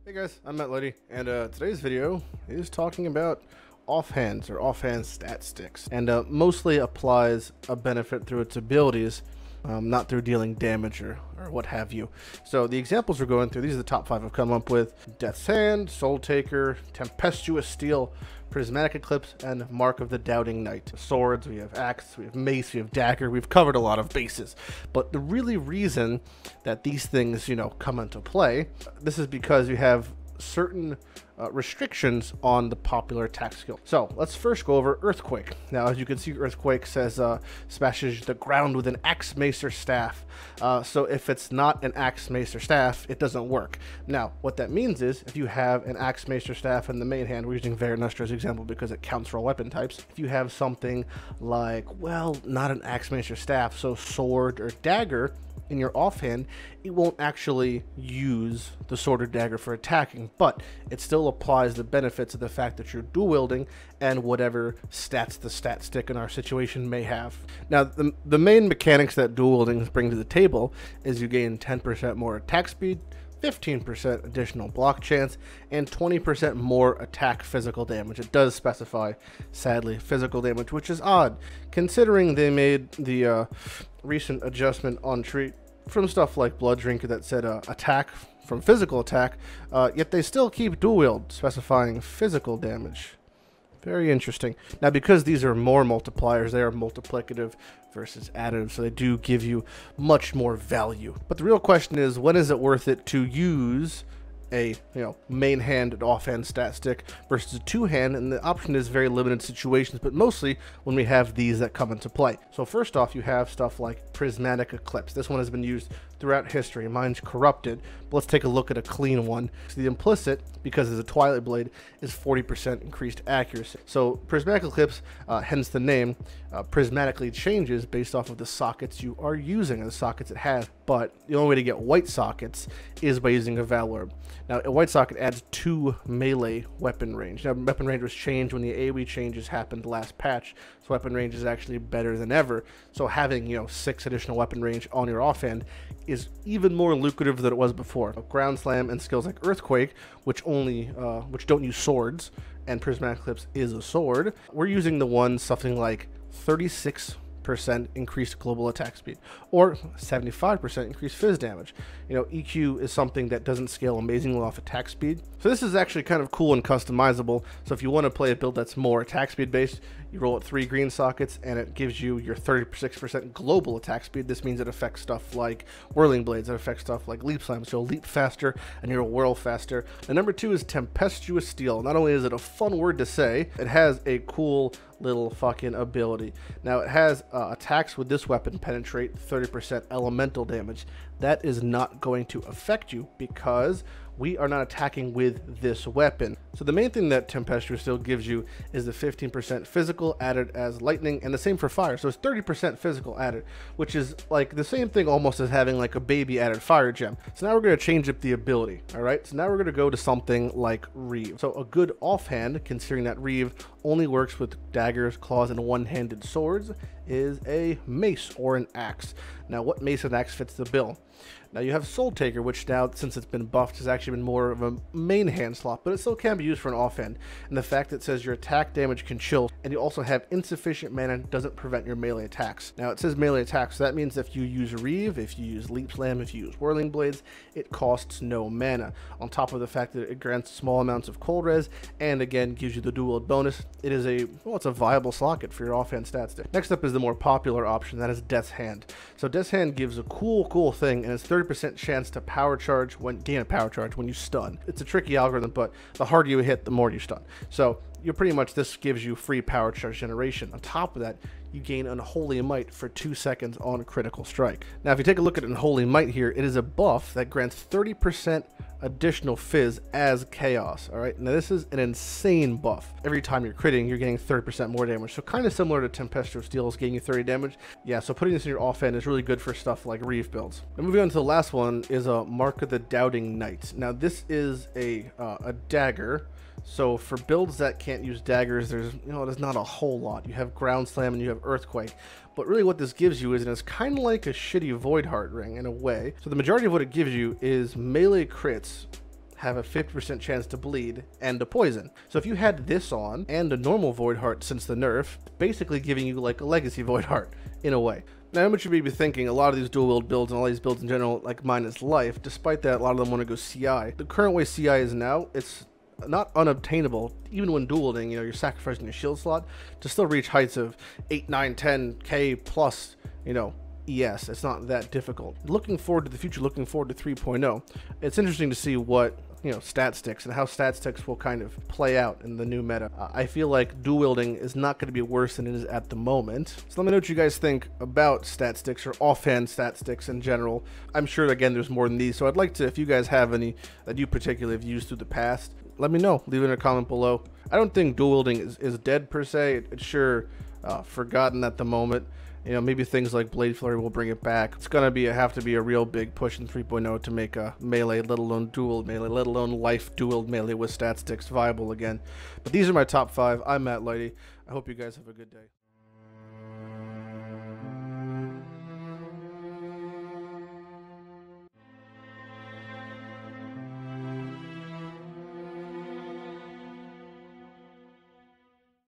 Hey guys, I'm Lighty, and today's video is talking about offhands or offhand stat sticks, and mostly applies a benefit through its abilities, not through dealing damage or what have you. So the examples we're going through, these are the top 5 I've come up with: Death's Hand, Soul Taker, Tempestuous Steel, Prismatic Eclipse, and Mark of the Doubting Knight. Swords, we have axe, we have mace, we have dagger. We've covered a lot of bases, but the really reason that these things, come into play, this is because you have certain restrictions on the popular attack skill. So let's first go over Earthquake. Now, as you can see, Earthquake says smashes the ground with an axe, mace, or staff. So if it's not an axe, mace, or staff, it doesn't work. Now, what that means is if you have an axe, mace, or staff in the main hand, we're using Veranustra as an example because it counts for all weapon types. If you have something like, well, not an axe, mace, or staff, so sword or dagger in your offhand, it won't actually use the sword or dagger for attacking, but it still applies the benefits of the fact that you're dual wielding and whatever stats the stat stick in our situation may have. Now, the main mechanics that dual wielding bring to the table is you gain 10% more attack speed, 15% additional block chance, and 20% more attack physical damage. It does specify, sadly, physical damage, which is odd, considering they made the recent adjustment on treat from stuff like Blood Drinker that said attack from physical attack, yet they still keep dual wield, specifying physical damage. Very interesting. Now, because these are more multipliers, they are multiplicative versus additive, so they do give you much more value. But the real question is, when is it worth it to use a main hand and offhand stat stick versus a two-hand? And the option is very limited situations, but mostly when we have these that come into play. So first off, you have stuff like Prismatic Eclipse. This one has been used throughout history. Mine's corrupted, but let's take a look at a clean one. So the implicit, because it's a Twilight Blade, is 40% increased accuracy. So Prismatic Eclipse, hence the name, prismatically changes based off of the sockets you are using and the sockets it has. But the only way to get white sockets is by using a Valorb. Now, a white socket adds 2 melee weapon range. Now, weapon range was changed when the AoE changes happened last patch, so weapon range is actually better than ever. So having 6 additional weapon range on your offhand is even more lucrative than it was before. Ground Slam and skills like Earthquake, which don't use swords, and Prismatic Eclipse is a sword, we're using the one something like 36% increased global attack speed, or 75% increased phys damage. EQ is something that doesn't scale amazingly off attack speed, so this is actually kind of cool and customizable. So if you want to play a build that's more attack speed based, you roll at 3 green sockets and it gives you your 36% global attack speed. This means it affects stuff like Whirling Blades, it affects stuff like Leap Slams, so you'll leap faster and you'll whirl faster. And number 2 is Tempestuous Steel. Not only is it a fun word to say, it has a cool little fucking ability. Now, it has attacks with this weapon penetrate 30% elemental damage. That is not going to affect you because we are not attacking with this weapon. So the main thing that Tempestuous Steel gives you is the 15% physical added as lightning, and the same for fire. So it's 30% physical added, which is like the same thing almost as having like a baby added fire gem. So now we're going to change up the ability. All right, so now we're going to go to something like Reeve. So a good offhand, considering that Reeve only works with daggers, claws, and one-handed swords, is a mace or an axe. Now, what mace and axe fits the bill? Now, you have Soul Taker, which now, since it's been buffed, has actually been more of a main hand slot, but it still can be used for an offhand. And the fact that it says your attack damage can chill, and you also have insufficient mana, doesn't prevent your melee attacks. Now, it says melee attacks, so that means if you use Reeve, if you use Leap Slam, if you use Whirling Blades, it costs no mana. On top of the fact that it grants small amounts of cold res, and again, gives you the dual wield bonus, it is it's a viable socket for your offhand stat stick. Next up is the more popular option, that is Death's Hand. So Death's Hand gives a cool thing, and it's 30% chance to gain a power charge when you stun. It's a tricky algorithm, but the harder you hit, the more you stun. So this gives you free power charge generation. On top of that, you gain Unholy Might for 2 seconds on critical strike. Now, if you take a look at Unholy Might here, it is a buff that grants 30% additional fizz as chaos. All right, now this is an insane buff. Every time you're critting, you're getting 30% more damage, so kind of similar to Tempestuous Steel is getting you 30 damage. Yeah, so putting this in your offhand is really good for stuff like Reeve builds. And moving on to the last one is a Mark of the Doubting Knight. Now, this is a dagger. So for builds that can't use daggers, there's not a whole lot. You have Ground Slam and you have Earthquake, but really what this gives you is, and it's kind of like a shitty Void Heart ring in a way. So the majority of what it gives you is melee crits have a 50% chance to bleed and to poison. So if you had this on and a normal Void Heart since the nerf, basically giving you like a Legacy Void Heart in a way. Now, I'm sure you may be thinking a lot of these dual wield builds and all these builds in general, like minus life, despite that, a lot of them want to go CI. The current way CI is now, it's not unobtainable. Even when dual wielding, you know, you're sacrificing your shield slot to still reach heights of 8, 9, 10k plus, you know, ES. It's not that difficult. Looking forward to the future, looking forward to 3.0, it's interesting to see what, you know, stat sticks and how stat sticks will kind of play out in the new meta. I feel like dual wielding is not going to be worse than it is at the moment. So let me know what you guys think about stat sticks or offhand stat sticks in general. I'm sure, again, there's more than these, so I'd like to, if you guys have any that you particularly have used through the past, let me know. Leave it in a comment below. I don't think dual wielding is dead per se. It's sure forgotten at the moment. You know, maybe things like Blade Flurry will bring it back. It's gonna have to be a real big push in 3.0 to make a melee, let alone dual melee, let alone life dual melee with stat sticks viable again. But these are my top 5. I'm Lighty. I hope you guys have a good day.